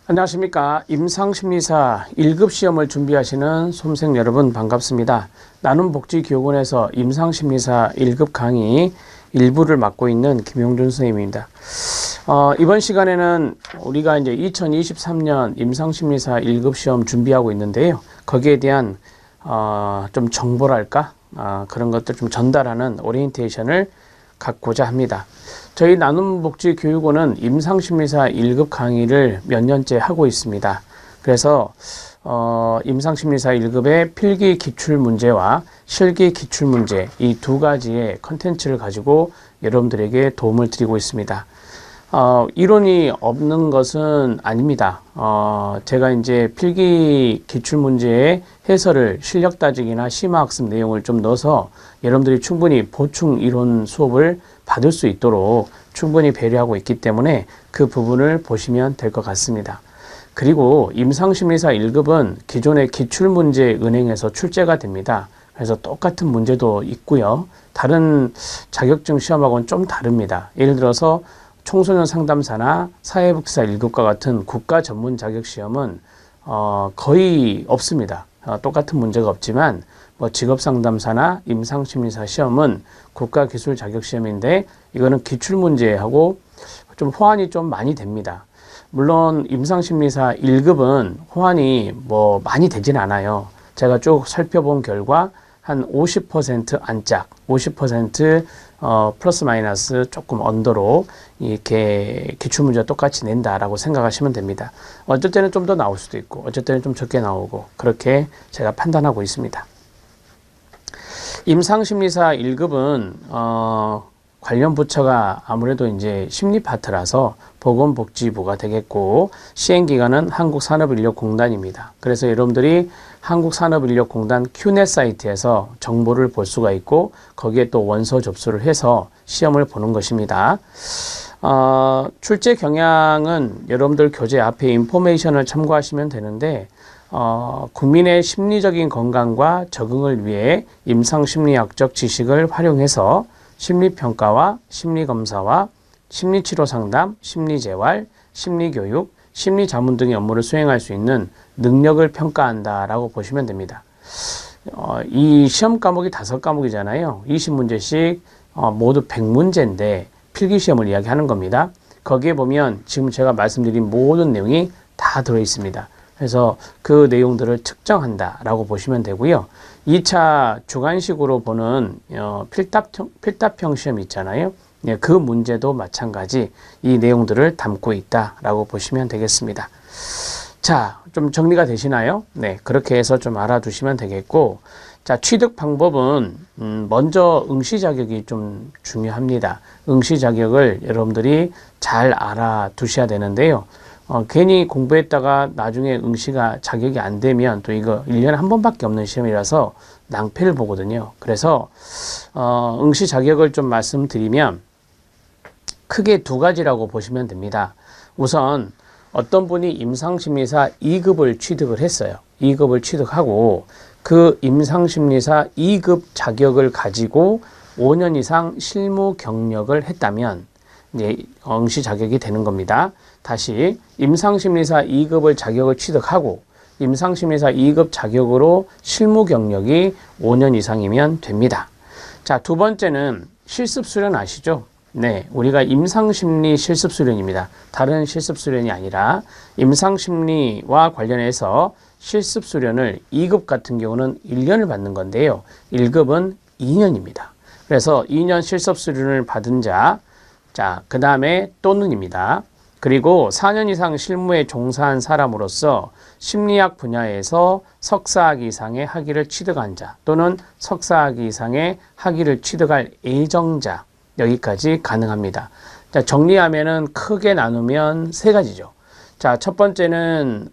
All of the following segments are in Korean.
안녕하십니까. 임상심리사 1급 시험을 준비하시는 수험생 여러분 반갑습니다. 나눔복지교육원에서 임상심리사 1급 강의 일부를 맡고 있는 김용준 선생님입니다. 이번 시간에는 우리가 이제 2023년 임상심리사 1급 시험 준비하고 있는데요. 거기에 대한 좀 정보랄까? 그런 것들 좀 전달하는 오리엔테이션을 갖고자 합니다. 저희 나눔복지교육원은 임상심리사 1급 강의를 몇 년째 하고 있습니다. 그래서 임상심리사 1급의 필기 기출문제와 실기 기출문제 이 두 가지의 컨텐츠를 가지고 여러분들에게 도움을 드리고 있습니다. 이론이 없는 것은 아닙니다. 제가 이제 필기 기출문제의 해설을 실력 따지기나 심화학습 내용을 좀 넣어서 여러분들이 충분히 보충 이론 수업을 받을 수 있도록 충분히 배려하고 있기 때문에 그 부분을 보시면 될 것 같습니다. 그리고 임상심리사 1급은 기존의 기출문제 은행에서 출제가 됩니다. 그래서 똑같은 문제도 있고요. 다른 자격증 시험하고는 좀 다릅니다. 예를 들어서 청소년 상담사나 사회복지사 1급과 같은 국가 전문 자격 시험은 거의 없습니다. 똑같은 문제가 없지만 뭐 직업상담사나 임상심리사 시험은 국가기술 자격시험인데 이거는 기출문제하고 좀 호환이 좀 많이 됩니다. 물론 임상심리사 1급은 호환이 뭐 많이 되진 않아요. 제가 쭉 살펴본 결과 한 50% 안짝, 50% 플러스 마이너스 조금 언더로 이렇게 기출문제가 똑같이 낸다라고 생각하시면 됩니다. 어쩔 때는 좀 더 나올 수도 있고 어쩔 때는 좀 적게 나오고 그렇게 제가 판단하고 있습니다. 임상심리사 1급은 관련 부처가 아무래도 이제 심리 파트라서 보건복지부가 되겠고 시행기관은 한국산업인력공단입니다. 그래서 여러분들이 한국산업인력공단 큐넷 사이트에서 정보를 볼 수가 있고 거기에 또 원서 접수를 해서 시험을 보는 것입니다. 출제 경향은 여러분들 교재 앞에 인포메이션을 참고하시면 되는데 국민의 심리적인 건강과 적응을 위해 임상심리학적 지식을 활용해서 심리평가와 심리검사와 심리치료상담, 심리재활, 심리교육, 심리자문 등의 업무를 수행할 수 있는 능력을 평가한다라고 보시면 됩니다. 이 시험 과목이 5과목이잖아요. 20문제씩 모두 100문제인데 필기시험을 이야기하는 겁니다. 거기에 보면 지금 제가 말씀드린 모든 내용이 다 들어있습니다. 그래서 그 내용들을 측정한다라고 보시면 되고요. 2차 주관식으로 보는 필답형 시험 있잖아요. 그 문제도 마찬가지 이 내용들을 담고 있다라고 보시면 되겠습니다. 자, 좀 정리가 되시나요? 네, 그렇게 해서 좀 알아두시면 되겠고, 자, 취득 방법은 먼저 응시 자격이 좀 중요합니다. 응시 자격을 여러분들이 잘 알아두셔야 되는데요. 괜히 공부했다가 나중에 응시가 자격이 안 되면 또 이거 1년에 한 번밖에 없는 시험이라서 낭패를 보거든요. 그래서 응시 자격을 좀 말씀드리면 크게 두 가지라고 보시면 됩니다. 우선 어떤 분이 임상심리사 2급을 취득을 했어요. 2급을 취득하고 그 임상심리사 2급 자격을 가지고 5년 이상 실무 경력을 했다면 이제 응시 자격이 되는 겁니다. 다시 임상심리사 2급을 자격을 취득하고 임상심리사 2급 자격으로 실무 경력이 5년 이상이면 됩니다. 자, 두 번째는 실습수련 아시죠? 네, 우리가 임상심리 실습수련입니다. 다른 실습수련이 아니라 임상심리와 관련해서 실습수련을 2급 같은 경우는 1년을 받는 건데요. 1급은 2년입니다. 그래서 2년 실습수련을 받은 자, 그 다음에 또는입니다. 그리고 4년 이상 실무에 종사한 사람으로서 심리학 분야에서 석사학위 이상의 학위를 취득한 자 또는 석사학위 이상의 학위를 취득할 예정자 여기까지 가능합니다. 자, 정리하면은 크게 나누면 세 가지죠. 자, 첫 번째는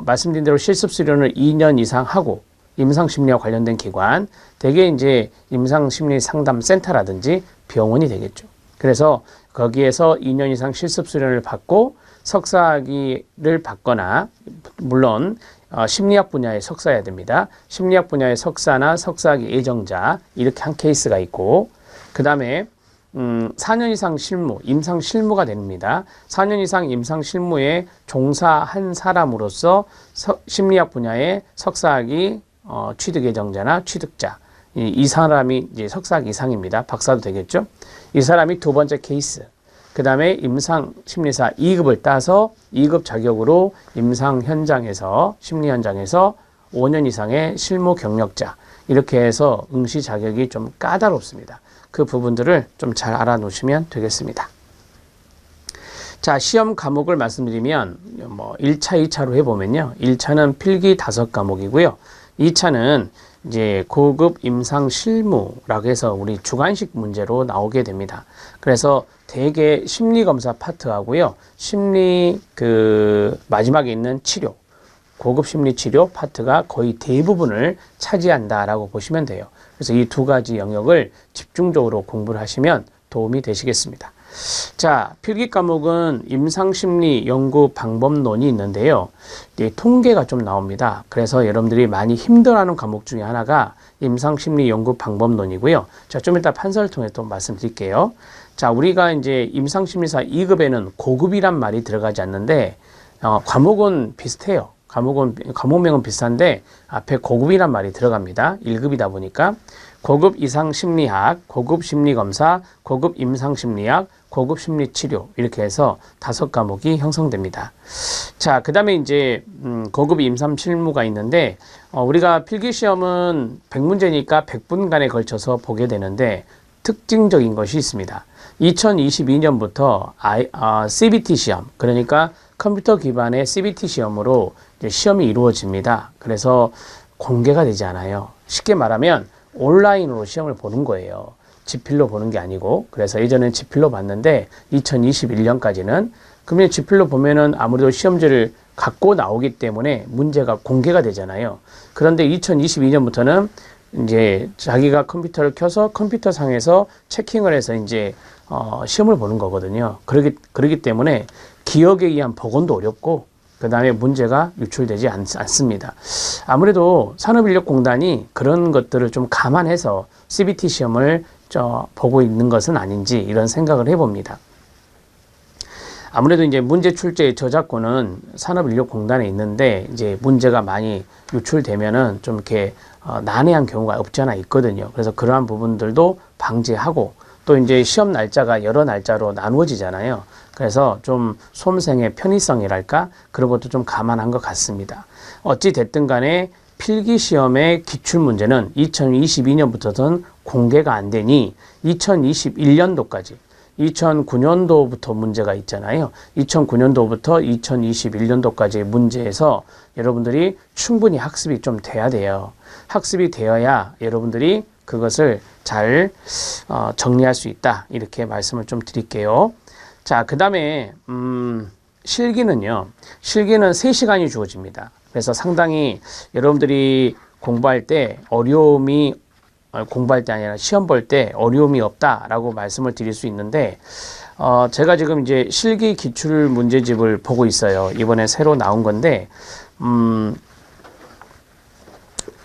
말씀드린 대로 실습 수련을 2년 이상 하고 임상심리와 관련된 기관, 대개 이제 임상심리 상담센터라든지 병원이 되겠죠. 그래서 거기에서 2년 이상 실습 수련을 받고 석사학위를 받거나 물론 심리학 분야의 석사여야 됩니다. 심리학 분야의 석사나 석사학위 예정자 이렇게 한 케이스가 있고 그 다음에 4년 이상 실무, 임상 실무가 됩니다. 4년 이상 임상 실무에 종사한 사람으로서 심리학 분야의 석사학위 취득 예정자나 취득자, 이 사람이 이제 석사학 이상입니다. 박사도 되겠죠. 이 사람이 두 번째 케이스. 그 다음에 임상 심리사 2급을 따서 2급 자격으로 임상 현장에서 심리 현장에서 5년 이상의 실무 경력자, 이렇게 해서 응시 자격이 좀 까다롭습니다. 그 부분들을 좀 잘 알아놓으시면 되겠습니다. 자, 시험 과목을 말씀드리면 1차, 2차로 해보면요. 1차는 필기 5과목이고요. 2차는 이제 고급 임상 실무라고 해서 우리 주관식 문제로 나오게 됩니다. 그래서 대개 심리 검사 파트하고요. 심리 마지막에 있는 치료, 고급 심리 치료 파트가 거의 대부분을 차지한다라고 보시면 돼요. 그래서 이 두 가지 영역을 집중적으로 공부를 하시면 도움이 되시겠습니다. 자, 필기 과목은 임상심리 연구 방법론이 있는데요. 통계가 좀 나옵니다. 그래서 여러분들이 많이 힘들어하는 과목 중에 하나가 임상심리 연구 방법론이고요. 자, 좀 이따 판서를 통해 또 말씀드릴게요. 자, 우리가 이제 임상심리사 2급에는 고급이란 말이 들어가지 않는데, 과목은 비슷해요. 과목명은 비슷한데 앞에 고급이란 말이 들어갑니다. 1급이다 보니까 고급 이상 심리학, 고급 심리검사, 고급 임상심리학, 고급 심리치료, 이렇게 해서 5과목이 형성됩니다. 자, 그 다음에 이제 고급 임상실무가 있는데 우리가 필기시험은 100문제니까 100분간에 걸쳐서 보게 되는데 특징적인 것이 있습니다. 2022년부터 CBT 시험, 그러니까 컴퓨터 기반의 CBT 시험으로 이제 시험이 이루어집니다. 그래서 공개가 되지 않아요. 쉽게 말하면 온라인으로 시험을 보는 거예요. 지필로 보는 게 아니고. 그래서 예전엔 지필로 봤는데 2021년까지는 그러면 지필로 보면은 아무래도 시험지를 갖고 나오기 때문에 문제가 공개가 되잖아요. 그런데 2022년부터는 이제 자기가 컴퓨터를 켜서 컴퓨터 상에서 체킹을 해서 이제 시험을 보는 거거든요. 그러기 때문에 기억에 의한 복원도 어렵고 그 다음에 문제가 유출되지 않습니다. 아무래도 산업인력공단이 그런 것들을 좀 감안해서 CBT 시험을 보고 있는 것은 아닌지 이런 생각을 해봅니다. 아무래도 이제 문제 출제의 저작권은 산업인력공단에 있는데 이제 문제가 많이 유출되면은 좀 이렇게 난해한 경우가 없지 않아 있거든요. 그래서 그러한 부분들도 방지하고 또 이제 시험 날짜가 여러 날짜로 나누어지잖아요. 그래서 좀 수험생의 편의성이랄까 그런 것도 좀 감안한 것 같습니다. 어찌 됐든 간에 필기시험의 기출문제는 2022년부터는 공개가 안 되니 2021년도까지 2009년도부터 문제가 있잖아요. 2009년도부터 2021년도까지의 문제에서 여러분들이 충분히 학습이 좀 돼야 돼요. 학습이 되어야 여러분들이 그것을 잘 정리할 수 있다. 이렇게 말씀을 좀 드릴게요. 자, 그 다음에 실기는요. 실기는 3시간이 주어집니다. 그래서 상당히 여러분들이 공부할 때 공부할 때 아니라 시험 볼 때 어려움이 없다라고 말씀을 드릴 수 있는데 제가 지금 이제 실기 기출 문제집을 보고 있어요. 이번에 새로 나온 건데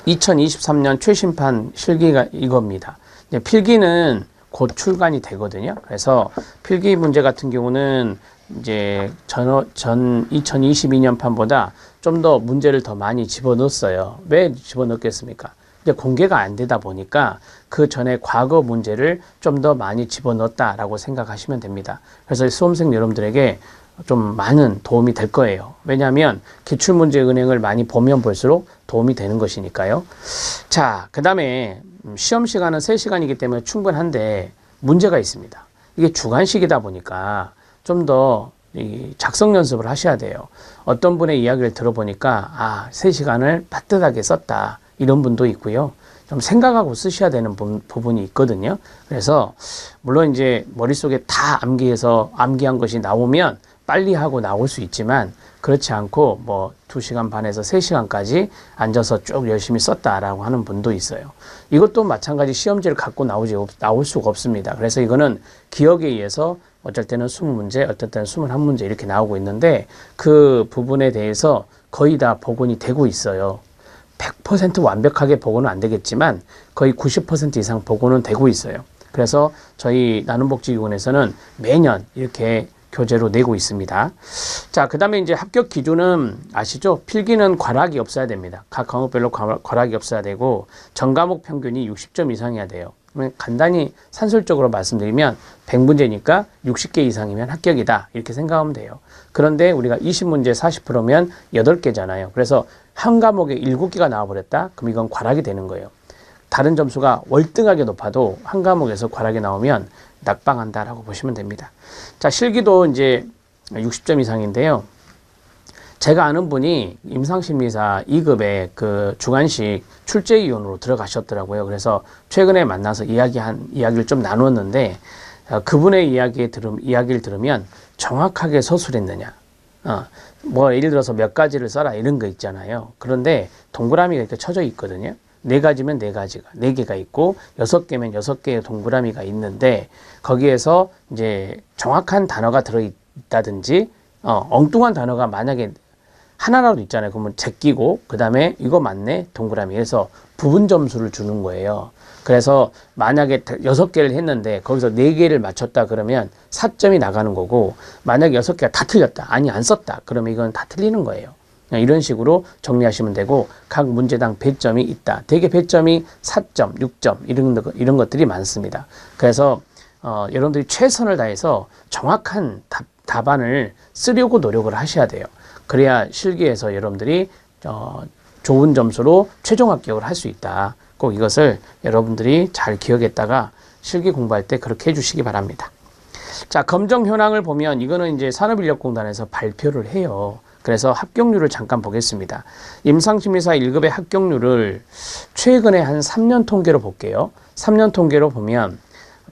2023년 최신판 실기가 이겁니다. 필기는 곧 출간이 되거든요. 그래서 필기 문제 같은 경우는 이제 전 2022년 판보다 좀 더 문제를 더 많이 집어넣었어요. 왜 집어넣겠습니까? 이제 공개가 안 되다 보니까 그 전에 과거 문제를 좀 더 많이 집어넣었다라고 생각하시면 됩니다. 그래서 수험생 여러분들에게 좀 많은 도움이 될 거예요. 왜냐하면 기출문제 은행을 많이 보면 볼수록 도움이 되는 것이니까요. 자, 그 다음에 시험 시간은 3시간이기 때문에 충분한데 문제가 있습니다. 이게 주관식이다 보니까 좀 더 작성 연습을 하셔야 돼요. 어떤 분의 이야기를 들어보니까 3시간을 빠듯하게 썼다. 이런 분도 있고요. 좀 생각하고 쓰셔야 되는 부분이 있거든요. 그래서 물론 이제 머릿속에 다 암기한 것이 나오면 빨리 하고 나올 수 있지만 그렇지 않고 2시간 반에서 3시간까지 앉아서 쭉 열심히 썼다라고 하는 분도 있어요. 이것도 마찬가지 시험지를 갖고 나올 수가 없습니다. 그래서 이거는 기억에 의해서 어쩔 때는 20문제, 어쩔 때는 21문제 이렇게 나오고 있는데 그 부분에 대해서 거의 다 복원이 되고 있어요. 100% 완벽하게 복원은 안 되겠지만 거의 90% 이상 복원은 되고 있어요. 그래서 저희 나눔복지기관에서는 매년 이렇게 교재로 내고 있습니다. 자, 그 다음에 이제 합격 기준은 아시죠? 필기는 과락이 없어야 됩니다. 각 과목별로 과락이 없어야 되고 전과목 평균이 60점 이상이어야 돼요. 간단히 산술적으로 말씀드리면 100문제니까 60개 이상이면 합격이다 이렇게 생각하면 돼요. 그런데 우리가 20문제 40%면 8개잖아요. 그래서 한 과목에 7개가 나와버렸다? 그럼 이건 과락이 되는 거예요. 다른 점수가 월등하게 높아도 한 과목에서 과락이 나오면 낙방한다라고 보시면 됩니다. 자, 실기도 이제 60점 이상인데요. 제가 아는 분이 임상심리사 2급에 그 주관식 출제위원으로 들어가셨더라고요. 그래서 최근에 만나서 이야기를 좀 나눴는데, 그분의 이야기를 들으면 정확하게 서술했느냐. 뭐 예를 들어서 몇 가지를 써라 이런 거 있잖아요. 그런데 동그라미가 이렇게 쳐져 있거든요. 4가지면 4가지가, 4개가 있고 6개면 6개의 동그라미가 있는데 거기에서 이제 정확한 단어가 들어있다든지 엉뚱한 단어가 만약에 하나라도 있잖아요. 그러면 제끼고 그 다음에 이거 맞네 동그라미 해서 부분 점수를 주는 거예요. 그래서 만약에 6개를 했는데 거기서 4개를 맞췄다 그러면 4점이 나가는 거고, 만약에 6개가 다 틀렸다, 아니 안 썼다 그러면 이건 다 틀리는 거예요. 이런 식으로 정리하시면 되고, 각 문제당 배점이 있다. 대개 배점이 4점, 6점 이런 것들이 많습니다. 그래서 여러분들이 최선을 다해서 정확한 답안을 쓰려고 노력을 하셔야 돼요. 그래야 실기에서 여러분들이 좋은 점수로 최종 합격을 할 수 있다. 꼭 이것을 여러분들이 잘 기억했다가 실기 공부할 때 그렇게 해주시기 바랍니다. 자, 검정 현황을 보면 이거는 이제 산업인력공단에서 발표를 해요. 그래서 합격률을 잠깐 보겠습니다. 임상심리사 1급의 합격률을 최근에 한 3년 통계로 볼게요. 3년 통계로 보면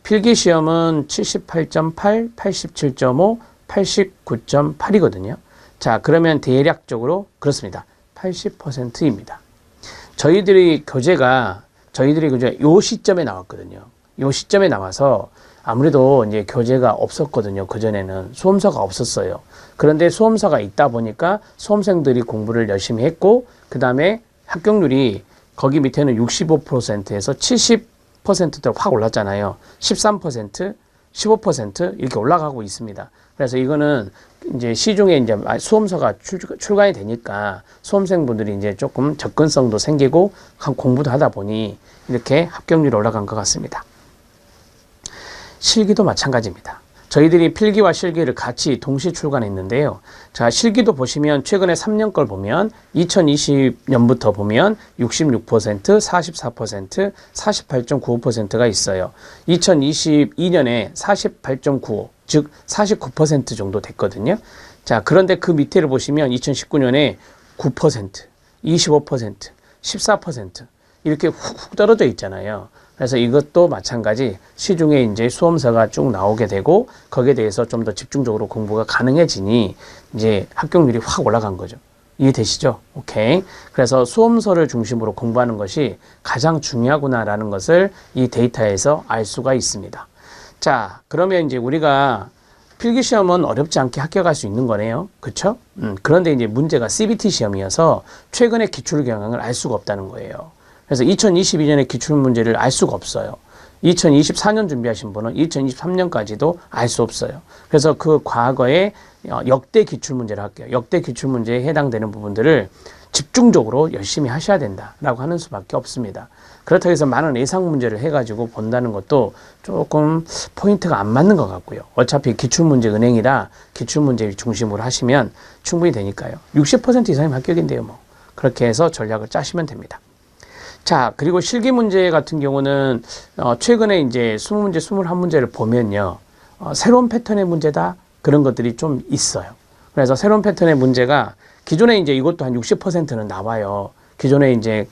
필기시험은 78.8, 87.5, 89.8이거든요. 자, 그러면 대략적으로 그렇습니다. 80%입니다. 저희들이 교재가 요 시점에 나왔거든요. 요 시점에 나와서 아무래도 이제 교재가 없었거든요. 그전에는 수험서가 없었어요. 그런데 수험서가 있다 보니까 수험생들이 공부를 열심히 했고, 그 다음에 합격률이 거기 밑에는 65%에서 70%대로 확 올랐잖아요. 13%, 15% 이렇게 올라가고 있습니다. 그래서 이거는 이제 시중에 이제 수험서가 출간이 되니까 수험생분들이 이제 조금 접근성도 생기고 공부도 하다 보니 이렇게 합격률이 올라간 것 같습니다. 실기도 마찬가지입니다. 저희들이 필기와 실기를 같이 동시 출간했는데요. 자, 실기도 보시면 최근에 3년 걸 보면 2020년부터 보면 66%, 44%, 48.95%가 있어요. 2022년에 48.95, 즉 49% 정도 됐거든요. 자, 그런데 그 밑에를 보시면 2019년에 9%, 25%, 14% 이렇게 훅훅 떨어져 있잖아요. 그래서 이것도 마찬가지 시중에 이제 수험서가 쭉 나오게 되고 거기에 대해서 좀 더 집중적으로 공부가 가능해지니 이제 합격률이 확 올라간 거죠. 이해되시죠? 오케이. 그래서 수험서를 중심으로 공부하는 것이 가장 중요하구나라는 것을 이 데이터에서 알 수가 있습니다. 자, 그러면 이제 우리가 필기시험은 어렵지 않게 합격할 수 있는 거네요. 그쵸? 그런데 이제 문제가 CBT 시험이어서 최근의 기출 경향을 알 수가 없다는 거예요. 그래서 2022년의 기출문제를 알 수가 없어요. 2024년 준비하신 분은 2023년까지도 알 수 없어요. 그래서 그 과거의 역대 기출문제를 할게요. 역대 기출문제에 해당되는 부분들을 집중적으로 열심히 하셔야 된다라고 하는 수밖에 없습니다. 그렇다고 해서 많은 예상 문제를 해가지고 본다는 것도 조금 포인트가 안 맞는 것 같고요. 어차피 기출문제 은행이라 기출문제를 중심으로 하시면 충분히 되니까요. 60% 이상이면 합격인데요. 뭐 그렇게 해서 전략을 짜시면 됩니다. 자, 그리고 실기 문제 같은 경우는 최근에 이제 20문제, 21문제를 보면요. 새로운 패턴의 문제다. 그런 것들이 좀 있어요. 그래서 새로운 패턴의 문제가 기존에 이제 이것도 한 60%는 나와요. 기존에 이제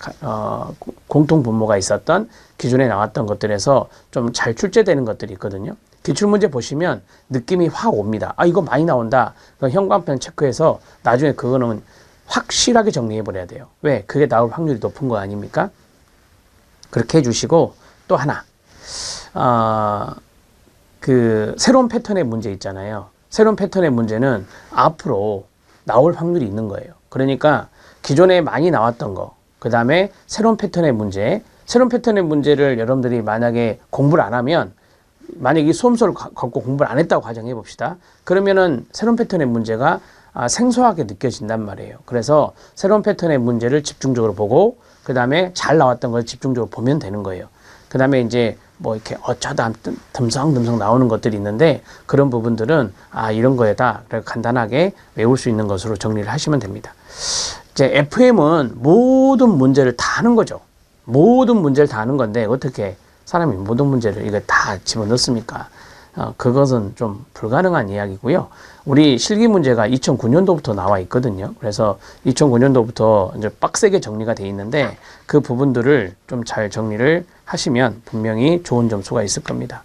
공통 분모가 있었던 기존에 나왔던 것들에서 좀 잘 출제되는 것들이 있거든요. 기출문제 보시면 느낌이 확 옵니다. 아, 이거 많이 나온다. 형광펜 체크해서 나중에 그거는 확실하게 정리해 버려야 돼요. 왜? 그게 나올 확률이 높은 거 아닙니까? 그렇게 해주시고, 또 하나, 그 새로운 패턴의 문제 있잖아요. 새로운 패턴의 문제는 앞으로 나올 확률이 있는 거예요. 그러니까 기존에 많이 나왔던 거, 그 다음에 새로운 패턴의 문제를 여러분들이 만약에 공부를 안 하면 만약 이 수험서를 갖고 공부를 안 했다고 가정해 봅시다. 그러면은 새로운 패턴의 문제가 생소하게 느껴진단 말이에요. 그래서 새로운 패턴의 문제를 집중적으로 보고 그 다음에 잘 나왔던 걸 집중적으로 보면 되는 거예요. 그 다음에 이제 뭐 이렇게 어쩌다 듬성듬성 나오는 것들이 있는데 그런 부분들은 이런 거에다 간단하게 외울 수 있는 것으로 정리를 하시면 됩니다. 이제 FM은 모든 문제를 다 하는 거죠. 모든 문제를 다 하는 건데 어떻게 사람이 모든 문제를 이거 다 집어넣습니까? 그것은 좀 불가능한 이야기고요. 우리 실기 문제가 2009년도부터 나와 있거든요. 그래서 2009년도부터 이제 빡세게 정리가 돼 있는데 그 부분들을 좀 잘 정리를 하시면 분명히 좋은 점수가 있을 겁니다.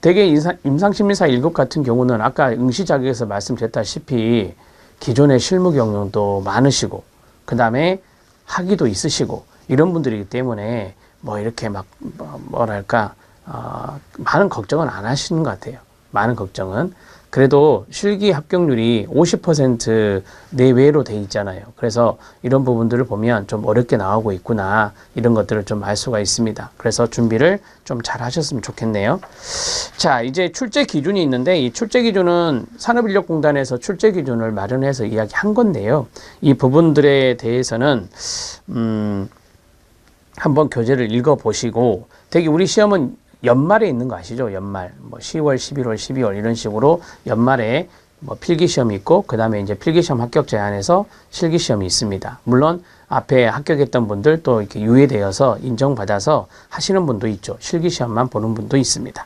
대개 임상심리사 1급 같은 경우는 아까 응시자격에서 말씀드렸다시피 기존의 실무 경력도 많으시고 그 다음에 학위도 있으시고 이런 분들이기 때문에 뭐 이렇게 막 뭐랄까 많은 걱정은 안 하시는 것 같아요. 많은 걱정은. 그래도 실기 합격률이 50% 내외로 돼 있잖아요. 그래서 이런 부분들을 보면 좀 어렵게 나오고 있구나 이런 것들을 좀 알 수가 있습니다. 그래서 준비를 좀 잘 하셨으면 좋겠네요. 자, 이제 출제 기준이 있는데 이 출제 기준은 산업인력공단에서 출제 기준을 마련해서 이야기한 건데요. 이 부분들에 대해서는 한번 교재를 읽어보시고 되게 우리 시험은 연말에 있는 거 아시죠? 연말. 뭐 10월, 11월, 12월 이런 식으로 연말에 뭐 필기시험이 있고 그 다음에 이제 필기시험 합격 제한해서 실기시험이 있습니다. 물론 앞에 합격했던 분들 또 이렇게 유예되어서 인정받아서 하시는 분도 있죠. 실기시험만 보는 분도 있습니다.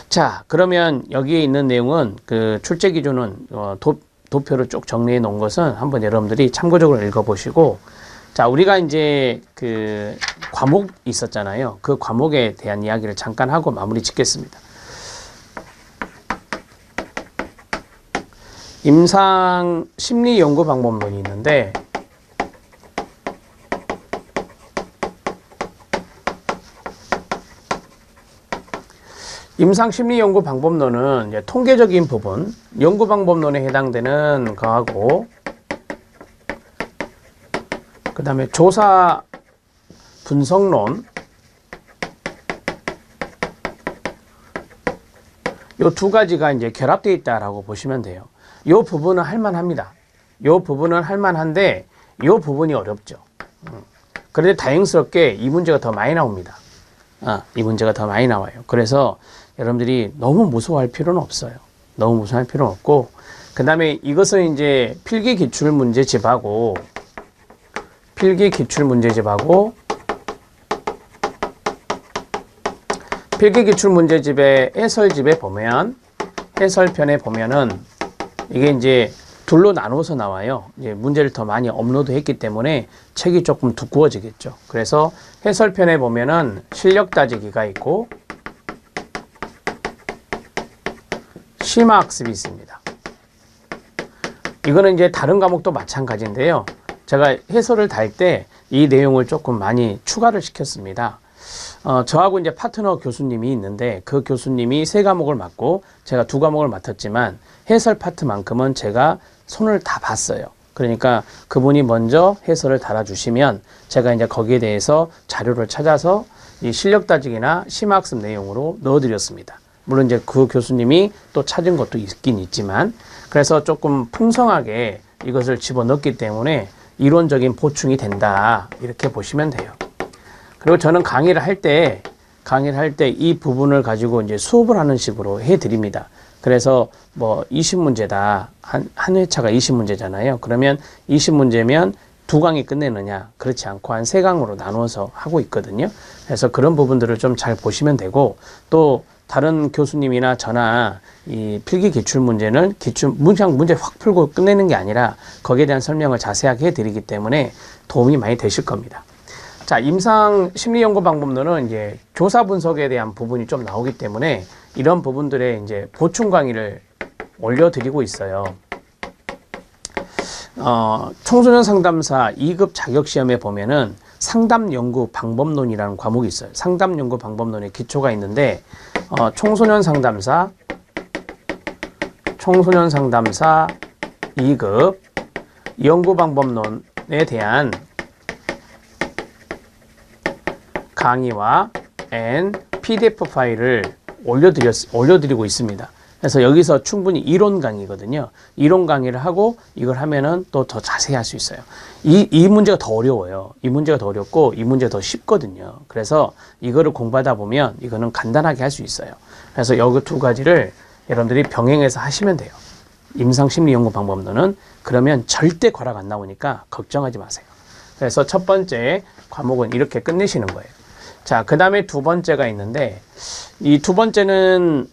자, 그러면 여기에 있는 내용은 그 출제 기준은 도표로 쭉 정리해 놓은 것은 한번 여러분들이 참고적으로 읽어보시고 자, 우리가 이제 그 과목 있었잖아요. 그 과목에 대한 이야기를 잠깐 하고 마무리 짓겠습니다. 임상 심리 연구 방법론이 있는데 임상 심리 연구 방법론은 이제 통계적인 부분, 연구 방법론에 해당되는 거하고 그 다음에 조사 분석론 요 두 가지가 이제 결합되어 있다라고 보시면 돼요. 요 부분은 할만합니다. 요 부분은 할만한데 요 부분이 어렵죠. 그런데 다행스럽게 이 문제가 더 많이 나옵니다. 이 문제가 더 많이 나와요. 그래서 여러분들이 너무 무서워할 필요는 없어요. 너무 무서워할 필요는 없고 그 다음에 이것은 이제 필기 기출 문제집하고 필기 기출 문제집의 해설집에 보면 해설편에 보면은 이게 이제 둘로 나눠서 나와요. 이제 문제를 더 많이 업로드했기 때문에 책이 조금 두꺼워지겠죠. 그래서 해설편에 보면은 실력 따지기가 있고 심화학습이 있습니다. 이거는 이제 다른 과목도 마찬가지인데요. 제가 해설을 달 때 이 내용을 조금 많이 추가를 시켰습니다. 저하고 이제 파트너 교수님이 있는데 그 교수님이 3과목을 맡고 제가 2과목을 맡았지만 해설 파트만큼은 제가 손을 다 봤어요. 그러니까 그분이 먼저 해설을 달아주시면 제가 이제 거기에 대해서 자료를 찾아서 이 실력 따지기나 심화학습 내용으로 넣어드렸습니다. 물론 이제 그 교수님이 또 찾은 것도 있긴 있지만 그래서 조금 풍성하게 이것을 집어넣기 때문에 이론적인 보충이 된다 이렇게 보시면 돼요. 그리고 저는 강의를 할 때 이 부분을 가지고 이제 수업을 하는 식으로 해드립니다. 그래서 뭐 20문제다. 한 회차가 20문제잖아요. 그러면 20문제면 2강이 끝내느냐? 그렇지 않고 한 3강으로 나누어서 하고 있거든요. 그래서 그런 부분들을 좀 잘 보시면 되고 또 다른 교수님이나 저나 이 필기 기출 문제는 문제 확 풀고 끝내는 게 아니라 거기에 대한 설명을 자세하게 해드리기 때문에 도움이 많이 되실 겁니다. 자, 임상 심리 연구 방법론은 이제 조사 분석에 대한 부분이 좀 나오기 때문에 이런 부분들에 이제 보충 강의를 올려드리고 있어요. 청소년 상담사 2급 자격시험에 보면은 상담 연구 방법론이라는 과목이 있어요. 상담 연구 방법론의 기초가 있는데, 청소년 상담사 2급 연구 방법론에 대한 강의와 PDF 파일을 올려드리고 있습니다. 그래서 여기서 충분히 이론 강의거든요. 이론 강의를 하고 이걸 하면은 또 더 자세히 할 수 있어요. 이 문제가 더 어려워요. 이 문제가 더 어렵고 이 문제가 더 쉽거든요. 그래서 이거를 공부하다 보면 이거는 간단하게 할 수 있어요. 그래서 여기 두 가지를 여러분들이 병행해서 하시면 돼요. 임상심리연구 방법론은. 그러면 절대 과락 안 나오니까 걱정하지 마세요. 그래서 첫 번째 과목은 이렇게 끝내시는 거예요. 자, 그 다음에 두 번째가 있는데, 이 두 번째는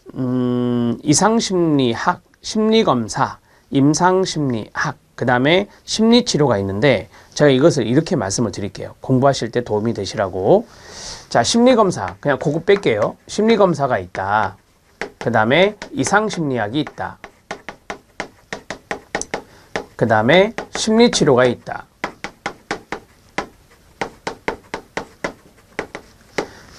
이상심리학, 심리검사, 임상심리학, 그 다음에 심리치료가 있는데, 제가 이것을 이렇게 말씀을 드릴게요. 공부하실 때 도움이 되시라고. 자, 심리검사, 그냥 그거 뺄게요. 심리검사가 있다. 그 다음에 이상심리학이 있다. 그 다음에 심리치료가 있다.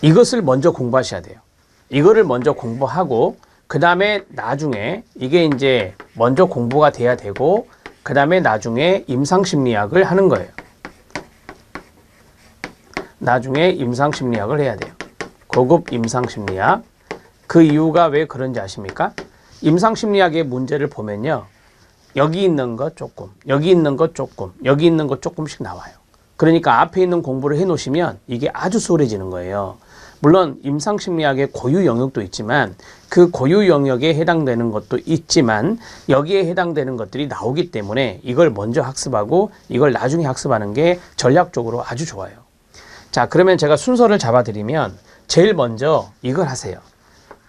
이것을 먼저 공부하셔야 돼요. 이거를 먼저 공부하고 그 다음에 나중에 이게 이제 먼저 공부가 돼야 되고 그 다음에 나중에 임상심리학을 하는 거예요. 나중에 임상심리학을 해야 돼요. 고급 임상심리학. 그 이유가 왜 그런지 아십니까? 임상심리학의 문제를 보면요. 여기 있는 거 조금, 여기 있는 거 조금, 여기 있는 거 조금씩 나와요. 그러니까 앞에 있는 공부를 해 놓으시면 이게 아주 수월해지는 거예요. 물론 임상심리학의 고유 영역도 있지만 그 고유 영역에 해당되는 것도 있지만 여기에 해당되는 것들이 나오기 때문에 이걸 먼저 학습하고 이걸 나중에 학습하는 게 전략적으로 아주 좋아요. 자, 그러면 제가 순서를 잡아드리면 제일 먼저 이걸 하세요.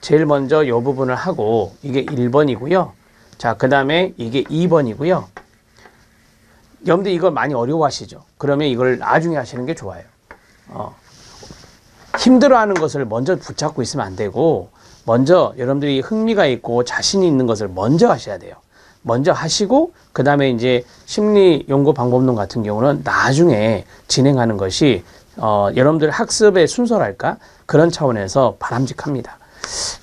제일 먼저 이 부분을 하고 이게 1번이고요. 자, 그 다음에 이게 2번이고요. 여러분들 이걸 많이 어려워하시죠? 그러면 이걸 나중에 하시는 게 좋아요. 힘들어하는 것을 먼저 붙잡고 있으면 안 되고 먼저 여러분들이 흥미가 있고 자신이 있는 것을 먼저 하셔야 돼요. 먼저 하시고 그 다음에 이제 심리연구방법론 같은 경우는 나중에 진행하는 것이 여러분들 학습의 순서랄까? 그런 차원에서 바람직합니다.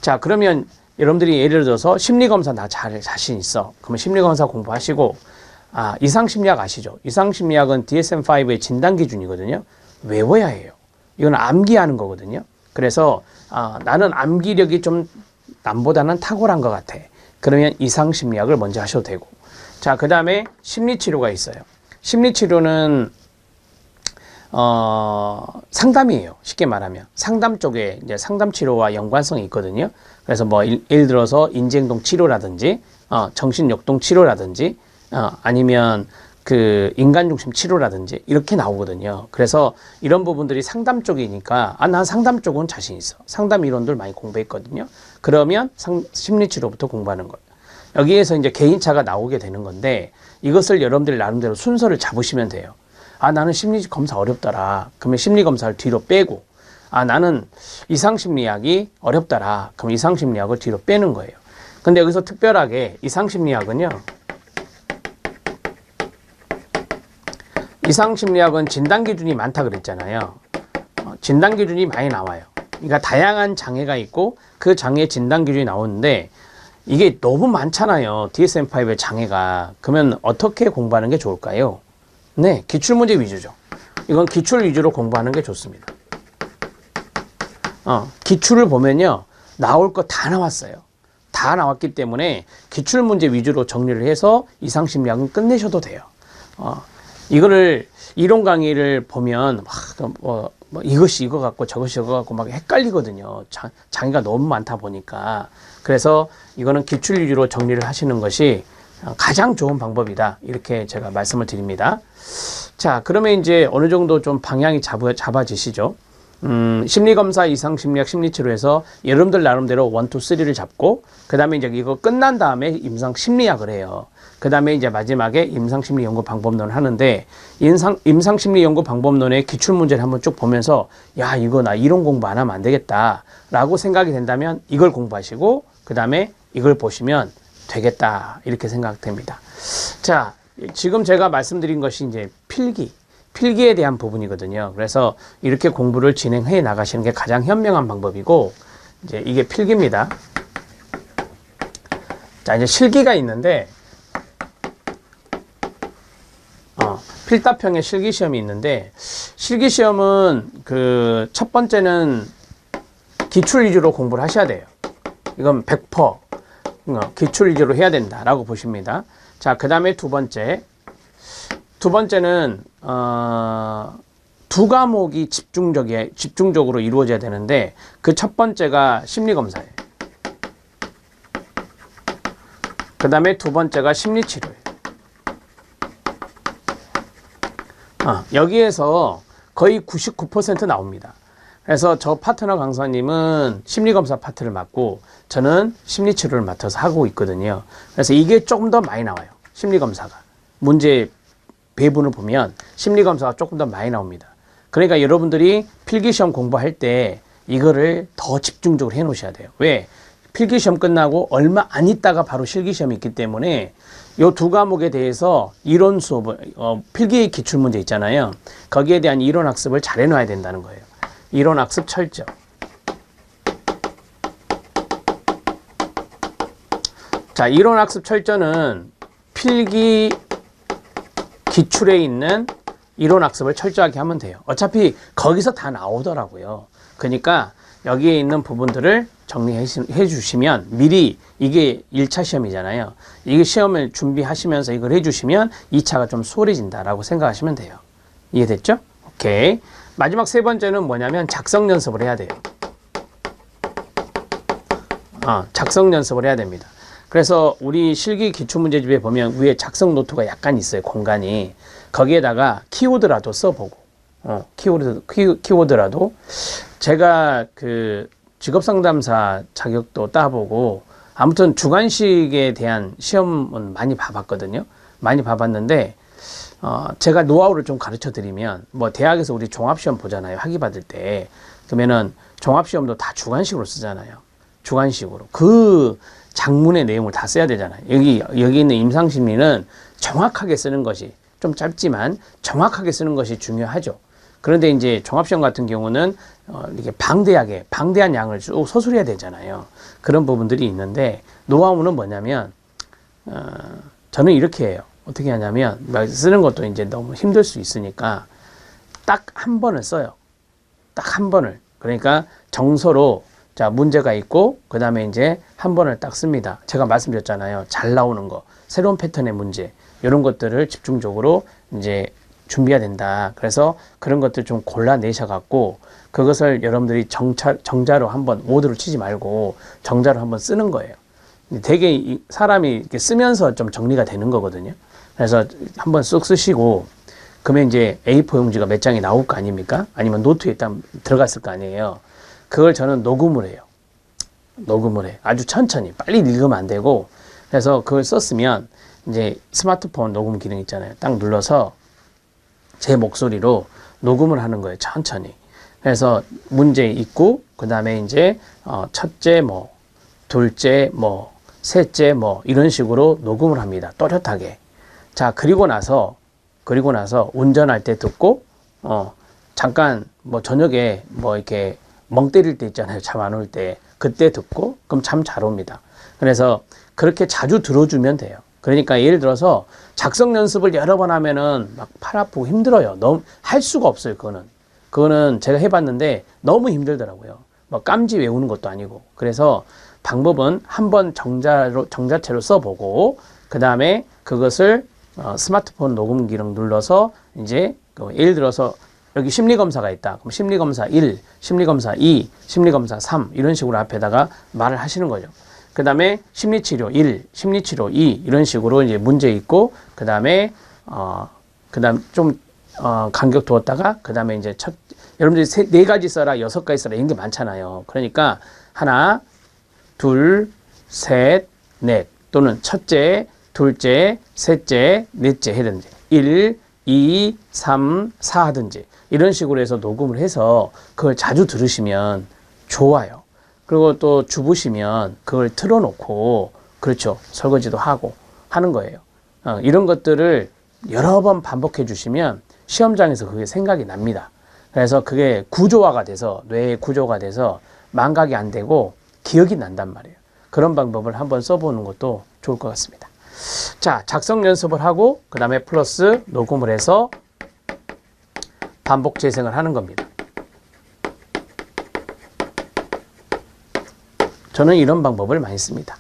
자, 그러면 여러분들이 예를 들어서 심리검사 나 잘 자신 있어. 그러면 심리검사 공부하시고 이상심리학 아시죠? 이상심리학은 DSM-5의 진단기준이거든요. 외워야 해요. 이건 암기하는 거거든요. 그래서 나는 암기력이 좀 남보다는 탁월한 것 같아. 그러면 이상심리학을 먼저 하셔도 되고. 자, 그 다음에 심리치료가 있어요. 심리치료는 상담이에요. 쉽게 말하면 상담 쪽에 이제 상담치료와 연관성이 있거든요. 그래서 뭐 예를 들어서 인지행동 치료라든지 정신역동 치료라든지 아니면 그 인간중심 치료라든지 이렇게 나오거든요. 그래서 이런 부분들이 상담 쪽이니까 난 상담 쪽은 자신 있어. 상담 이론들 많이 공부했거든요. 그러면 심리치료부터 공부하는 거예요. 여기에서 이제 개인차가 나오게 되는 건데 이것을 여러분들 나름대로 순서를 잡으시면 돼요. 나는 심리검사 어렵더라. 그러면 심리검사를 뒤로 빼고 나는 이상심리학이 어렵더라. 그럼 이상심리학을 뒤로 빼는 거예요. 근데 여기서 특별하게 이상심리학은요. 이상심리학은 진단기준이 많다 그랬잖아요. 진단기준이 많이 나와요. 그러니까 다양한 장애가 있고 그 장애 진단기준이 나오는데 이게 너무 많잖아요. DSM-5의 장애가. 그러면 어떻게 공부하는 게 좋을까요? 네, 기출문제 위주죠. 이건 기출 위주로 공부하는 게 좋습니다. 기출을 보면요. 나올 거 다 나왔어요. 다 나왔기 때문에 기출문제 위주로 정리를 해서 이상심리학은 끝내셔도 돼요. 이거를 이론 강의를 보면 막 이것이 이거 같고 저것이 이거 같고 막 헷갈리거든요. 장애가 너무 많다 보니까. 그래서 이거는 기출 위주로 정리를 하시는 것이 가장 좋은 방법이다. 이렇게 제가 말씀을 드립니다. 자, 그러면 이제 어느 정도 좀 방향이 잡아지시죠? 심리검사, 이상심리학, 심리치료에서 여러분들 나름대로 1, 2, 3를 잡고 그 다음에 이제 이거 끝난 다음에 임상심리학을 해요. 그 다음에 이제 마지막에 임상심리연구방법론을 하는데 임상심리연구방법론의 기출문제를 한번 쭉 보면서 야, 이거 나 이론 공부 안 하면 안 되겠다 라고 생각이 된다면 이걸 공부하시고 그 다음에 이걸 보시면 되겠다 이렇게 생각됩니다. 자, 지금 제가 말씀드린 것이 이제 필기에 대한 부분이거든요. 그래서 이렇게 공부를 진행해 나가시는 게 가장 현명한 방법이고 이제 이게 필기입니다. 자, 이제 실기가 있는데 필답형의 실기시험이 있는데 실기시험은 그 첫 번째는 기출 위주로 공부를 하셔야 돼요. 이건 100% 기출 위주로 해야 된다라고 보십니다. 자, 그 다음에 두 번째는 두 과목이 집중적으로 이루어져야 되는데 그 첫 번째가 심리검사예요. 그 다음에 두 번째가 심리치료예요. 여기에서 거의 99% 나옵니다. 그래서 저 파트너 강사님은 심리검사 파트를 맡고 저는 심리치료를 맡아서 하고 있거든요. 그래서 이게 조금 더 많이 나와요. 심리검사가. 문제 배분을 보면 심리검사가 조금 더 많이 나옵니다. 그러니까 여러분들이 필기시험 공부할 때 이거를 더 집중적으로 해 놓으셔야 돼요. 왜? 필기시험 끝나고 얼마 안 있다가 바로 실기시험이 있기 때문에 이 두 과목에 대해서 이론 수업을, 필기 기출문제 있잖아요. 거기에 대한 이론 학습을 잘 해놔야 된다는 거예요. 이론 학습 철저. 자, 이론 학습 철저는 필기 기출에 있는 이론 학습을 철저하게 하면 돼요. 어차피 거기서 다 나오더라고요. 그러니까 여기에 있는 부분들을 정리해 주시면 미리, 이게 1차 시험이잖아요. 이게 시험을 준비하시면서 이걸 해주시면 2차가 좀 수월해진다라고 생각하시면 돼요. 이해됐죠? 오케이. 마지막 세 번째는 뭐냐면 작성 연습을 해야 돼요. 작성 연습을 해야 됩니다. 그래서 우리 실기 기출문제집에 보면 위에 작성 노트가 약간 있어요. 공간이. 거기에다가 키워드라도 써보고, 키워드라도 제가 그 직업상담사 자격도 따보고 아무튼 주관식에 대한 시험은 많이 봐봤거든요. 많이 봐봤는데 제가 노하우를 좀 가르쳐 드리면 뭐 대학에서 우리 종합시험 보잖아요. 학위 받을 때. 그러면은 종합시험도 다 주관식으로 쓰잖아요. 주관식으로. 그 장문의 내용을 다 써야 되잖아요. 여기 있는 임상심리는 정확하게 쓰는 것이 좀 짧지만 정확하게 쓰는 것이 중요하죠. 그런데 이제 종합시험 같은 경우는 이렇게 방대한 양을 쭉 서술해야 되잖아요. 그런 부분들이 있는데 노하우는 뭐냐면 저는 이렇게 해요. 어떻게 하냐면 쓰는 것도 이제 너무 힘들 수 있으니까 딱 한 번을 써요. 딱 한 번을. 그러니까 정서로 자, 문제가 있고 그 다음에 이제 한 번을 딱 씁니다. 제가 말씀드렸잖아요. 잘 나오는 거, 새로운 패턴의 문제 이런 것들을 집중적으로 이제 준비해야 된다. 그래서 그런 것들 좀 골라내셔 갖고 그것을 여러분들이 정자로 한번 모드를 치지 말고 정자로 한번 쓰는 거예요. 되게 사람이 이렇게 쓰면서 좀 정리가 되는 거거든요. 그래서 한번 쑥 쓰시고 그러면 이제 A4 용지가 몇 장이 나올 거 아닙니까? 아니면 노트에 일단 들어갔을 거 아니에요. 그걸 저는 녹음을 해요. 녹음을 해. 아주 천천히. 빨리 읽으면 안 되고. 그래서 그걸 썼으면 이제 스마트폰 녹음 기능 있잖아요. 딱 눌러서 제 목소리로 녹음을 하는 거예요. 천천히. 그래서 문제 있고, 그 다음에 이제, 첫째 뭐, 둘째 뭐, 셋째 뭐, 이런 식으로 녹음을 합니다. 또렷하게. 자, 그리고 나서 운전할 때 듣고, 잠깐 뭐 저녁에 뭐 이렇게 멍 때릴 때 있잖아요. 잠 안 올 때. 그때 듣고, 그럼 잠 잘 옵니다. 그래서 그렇게 자주 들어주면 돼요. 그러니까 예를 들어서 작성 연습을 여러 번 하면은 막 팔 아프고 힘들어요. 너무 할 수가 없어요. 그거는 제가 해봤는데 너무 힘들더라고요. 뭐 깜지 외우는 것도 아니고. 그래서 방법은 한번 정자체로 써보고 그 다음에 그것을 스마트폰 녹음 기능 눌러서 이제 예를 들어서 여기 심리검사가 있다. 그럼 심리검사 1, 심리검사 2, 심리검사 3 이런 식으로 앞에다가 말을 하시는 거죠. 그 다음에 심리치료 1, 심리치료 2 이런 식으로 이제 문제 있고 그 다음에 좀 간격 두었다가 그 다음에 이제 여러분들이 4가지 써라 6가지 써라 이런 게 많잖아요. 그러니까 하나, 둘, 셋, 넷 또는 첫째, 둘째, 셋째, 넷째 하든지 1, 2, 3, 4 하든지 이런 식으로 해서 녹음을 해서 그걸 자주 들으시면 좋아요. 그리고 또 주부시면 그걸 틀어놓고 그렇죠. 설거지도 하고 하는 거예요. 이런 것들을 여러 번 반복해 주시면 시험장에서 그게 생각이 납니다. 그래서 그게 구조화가 돼서 뇌의 구조가 돼서 망각이 안 되고 기억이 난단 말이에요. 그런 방법을 한번 써보는 것도 좋을 것 같습니다. 자, 작성 연습을 하고 그 다음에 플러스 녹음을 해서 반복 재생을 하는 겁니다. 저는 이런 방법을 많이 씁니다.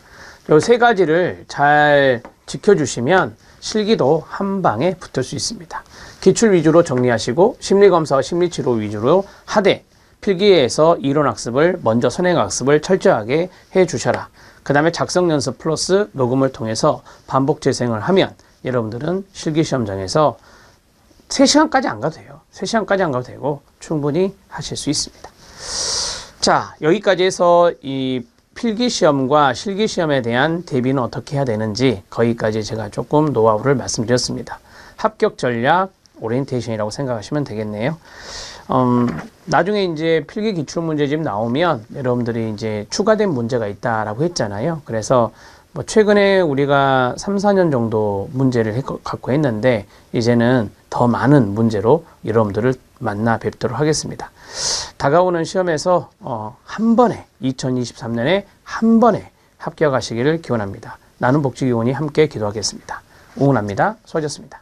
이 세 가지를 잘 지켜주시면 실기도 한 방에 붙을 수 있습니다. 기출 위주로 정리하시고 심리검사와 심리치료 위주로 하되 필기에서 이론학습을 먼저 선행학습을 철저하게 해주셔라. 그 다음에 작성연습 플러스 녹음을 통해서 반복 재생을 하면 여러분들은 실기시험장에서 3시간까지 안 가도 돼요. 3시간까지 안 가도 되고 충분히 하실 수 있습니다. 자, 여기까지 해서 이 필기시험과 실기시험에 대한 대비는 어떻게 해야 되는지 거기까지 제가 조금 노하우를 말씀드렸습니다. 합격 전략 오리엔테이션이라고 생각하시면 되겠네요. 나중에 이제 필기 기출 문제집 나오면 여러분들이 이제 추가된 문제가 있다라고 했잖아요. 그래서 뭐 최근에 우리가 3, 4년 정도 문제를 갖고 했는데 이제는 더 많은 문제로 여러분들을 만나 뵙도록 하겠습니다. 다가오는 시험에서 한 번에 2023년에 한 번에 합격하시기를 기원합니다. 나눔복지기원이 함께 기도하겠습니다. 응원합니다. 수고하셨습니다.